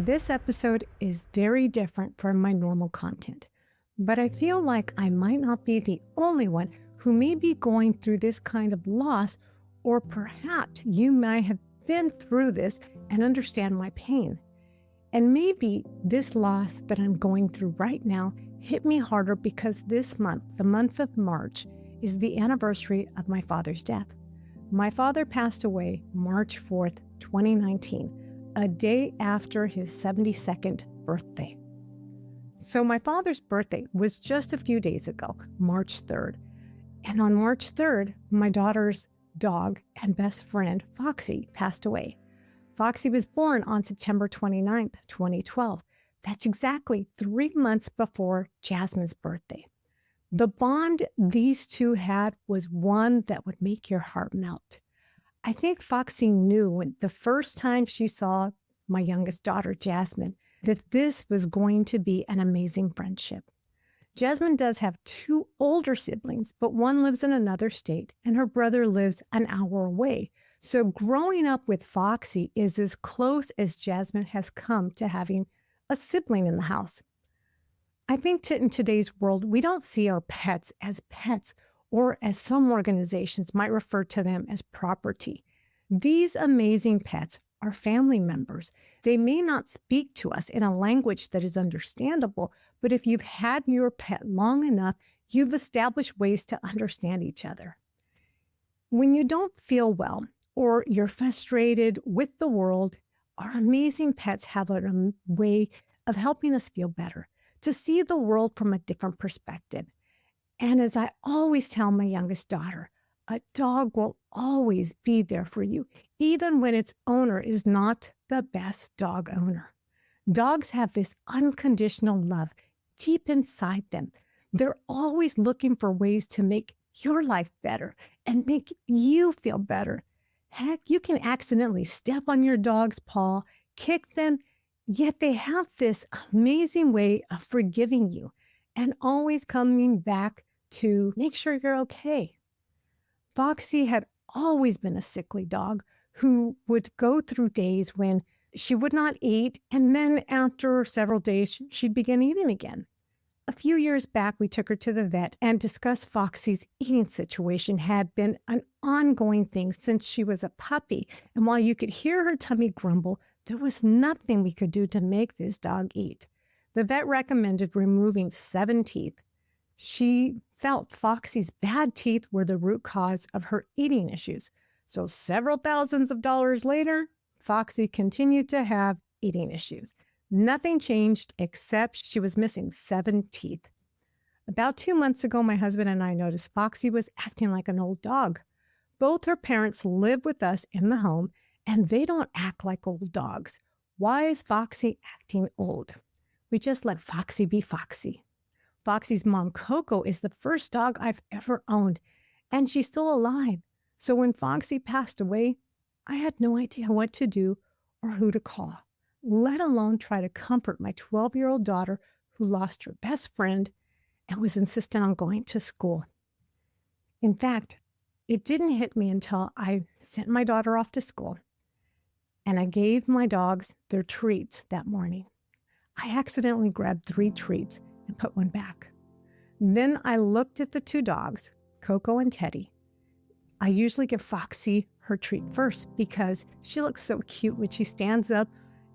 This episode is very different from my normal content, but I feel like I might not be the only one who may be going through this kind of loss, or perhaps you might have been through this and understand my pain. And maybe this loss that I'm going through right now hit me harder because this month, the month of March, is the anniversary of my father's death. My father passed away March 4th, 2019. A day after his 72nd birthday. So my father's birthday was just a few days ago, March 3rd. And on March 3rd, my daughter's dog and best friend, Foxy, passed away. Foxy was born on September 29th, 2012. That's exactly 3 months before Jasmine's birthday. The bond these two had was one that would make your heart melt. I think Foxy knew when the first time she saw my youngest daughter, Jasmine, that this was going to be an amazing friendship. Jasmine does have 2 older siblings, but one lives in another state and her brother lives an hour away. So growing up with Foxy is as close as Jasmine has come to having a sibling in the house. I think in today's world, we don't see our pets, or as some organizations might refer to them as property. These amazing pets are family members. They may not speak to us in a language that is understandable, but if you've had your pet long enough, you've established ways to understand each other. When you don't feel well or you're frustrated with the world, our amazing pets have a way of helping us feel better, to see the world from a different perspective. And as I always tell my youngest daughter, a dog will always be there for you, even when its owner is not the best dog owner. Dogs have this unconditional love deep inside them. They're always looking for ways to make your life better and make you feel better. Heck, you can accidentally step on your dog's paw, kick them, yet they have this amazing way of forgiving you and always coming back to make sure you're okay. Foxy had always been a sickly dog who would go through days when she would not eat, and then after several days, she'd begin eating again. A few years back, we took her to the vet and discussed Foxy's eating situation had been an ongoing thing since she was a puppy, and while you could hear her tummy grumble, there was nothing we could do to make this dog eat. The vet recommended removing 7 teeth. She felt Foxy's bad teeth were the root cause of her eating issues. So several thousands of dollars later, Foxy continued to have eating issues. Nothing changed except she was missing 7 teeth. About 2 months ago, my husband and I noticed Foxy was acting like an old dog. Both her parents live with us in the home, and they don't act like old dogs. Why is Foxy acting old? We just let Foxy be Foxy. Foxy's mom, Coco, is the first dog I've ever owned, and she's still alive. So when Foxy passed away, I had no idea what to do or who to call, let alone try to comfort my 12-year-old daughter who lost her best friend and was insistent on going to school. In fact, it didn't hit me until I sent my daughter off to school, and I gave my dogs their treats that morning. I accidentally grabbed 3 treats and put one back. Then I looked at the 2 dogs, Coco and Teddy. I usually give Foxy her treat first because she looks so cute when she stands up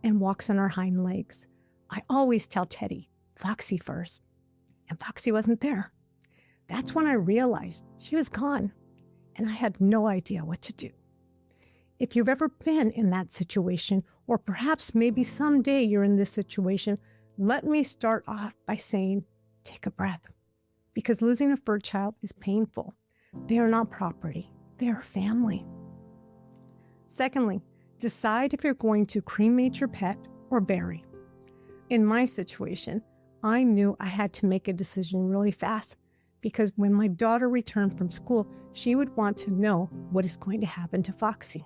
and walks on her hind legs. I always tell Teddy, Foxy first, and Foxy wasn't there. That's when I realized she was gone, and I had no idea what to do. If you've ever been in that situation, or perhaps maybe someday you're in this situation, let me start off by saying, take a breath, because losing a fur child is painful. They are not property. They are family. Secondly, decide if you're going to cremate your pet or bury. In my situation, I knew I had to make a decision really fast because when my daughter returned from school, she would want to know what is going to happen to Foxy.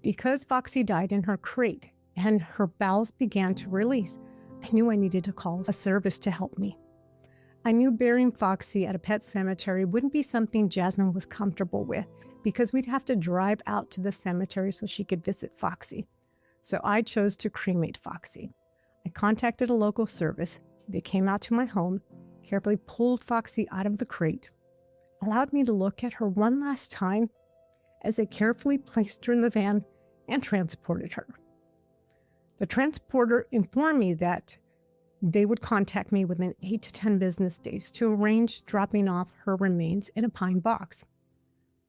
Because Foxy died in her crate and her bowels began to release, I knew I needed to call a service to help me. I knew burying Foxy at a pet cemetery wouldn't be something Jasmine was comfortable with because we'd have to drive out to the cemetery so she could visit Foxy. So I chose to cremate Foxy. I contacted a local service. They came out to my home, carefully pulled Foxy out of the crate, allowed me to look at her one last time as they carefully placed her in the van and transported her. The transporter informed me that they would contact me within 8 to 10 business days to arrange dropping off her remains in a pine box.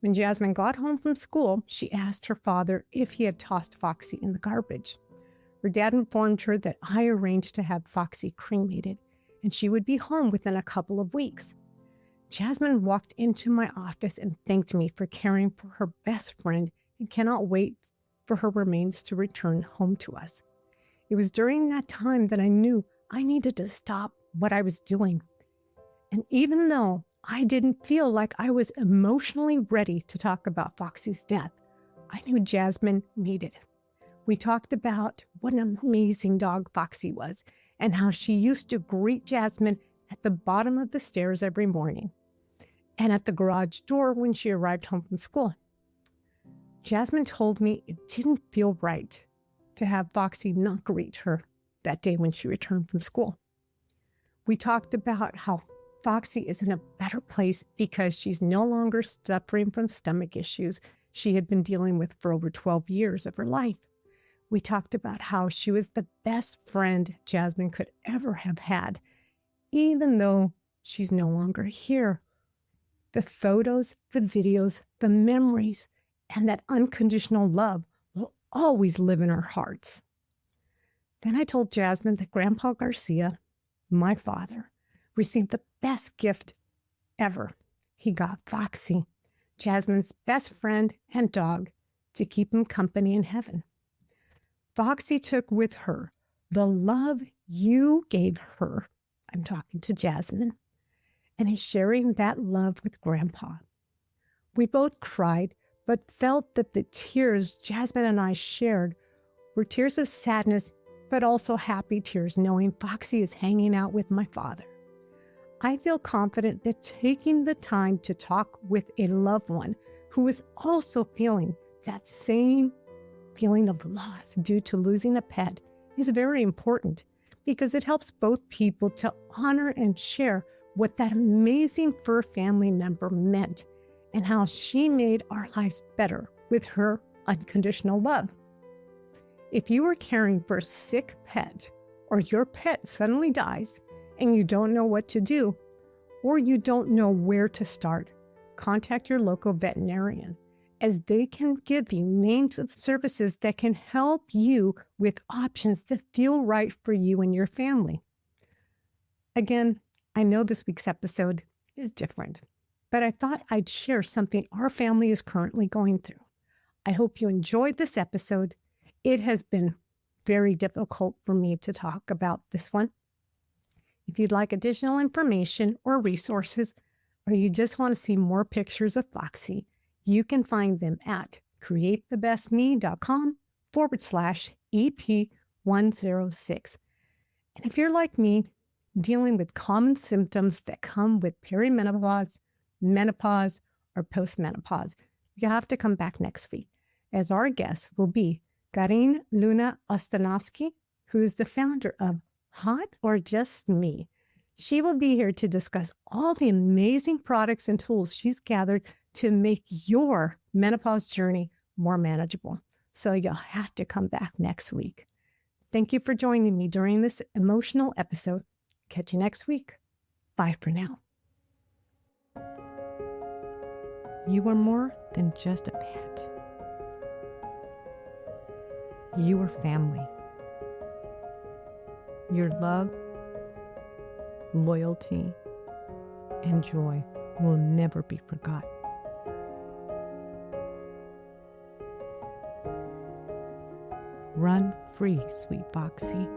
When Jasmine got home from school, she asked her father if he had tossed Foxy in the garbage. Her dad informed her that I arranged to have Foxy cremated, and she would be home within a couple of weeks. Jasmine walked into my office and thanked me for caring for her best friend and cannot wait for her remains to return home to us. It was during that time that I knew I needed to stop what I was doing. And even though I didn't feel like I was emotionally ready to talk about Foxy's death, I knew Jasmine needed it. We talked about what an amazing dog Foxy was and how she used to greet Jasmine at the bottom of the stairs every morning and at the garage door when she arrived home from school. Jasmine told me it didn't feel right to have Foxy not greet her that day when she returned from school. We talked about how Foxy is in a better place because she's no longer suffering from stomach issues she had been dealing with for over 12 years of her life. We talked about how she was the best friend Jasmine could ever have had, even though she's no longer here. The photos, the videos, the memories, and that unconditional love will always live in our hearts. Then I told Jasmine that Grandpa Garcia, my father, received the best gift ever. He got Foxy, Jasmine's best friend and dog, to keep him company in heaven. Foxy took with her the love you gave her. I'm talking to Jasmine, and is sharing that love with Grandpa. We both cried, but felt that the tears Jasmine and I shared were tears of sadness, but also happy tears knowing Foxy is hanging out with my father. I feel confident that taking the time to talk with a loved one who is also feeling that same feeling of loss due to losing a pet is very important because it helps both people to honor and share what that amazing fur family member meant and how she made our lives better with her unconditional love. If you are caring for a sick pet or your pet suddenly dies and you don't know what to do or you don't know where to start, contact your local veterinarian as they can give you names of services that can help you with options that feel right for you and your family. Again, I know this week's episode is different, but I thought I'd share something our family is currently going through. I hope you enjoyed this episode. It has been very difficult for me to talk about this one. If you'd like additional information or resources, or you just want to see more pictures of Foxy, you can find them at createthebestme.com/EP106. And if you're like me, dealing with common symptoms that come with perimenopause, menopause, or postmenopause, you have to come back next week, as our guest will be Karin Luna Ostanovsky, who is the founder of Hot or Just Me. She will be here to discuss all the amazing products and tools she's gathered to make your menopause journey more manageable. So you'll have to come back next week. Thank you for joining me during this emotional episode. Catch you next week. Bye for now. You are more than just a pet. You are family. Your love, loyalty, and joy will never be forgotten. Run free, sweet Foxy.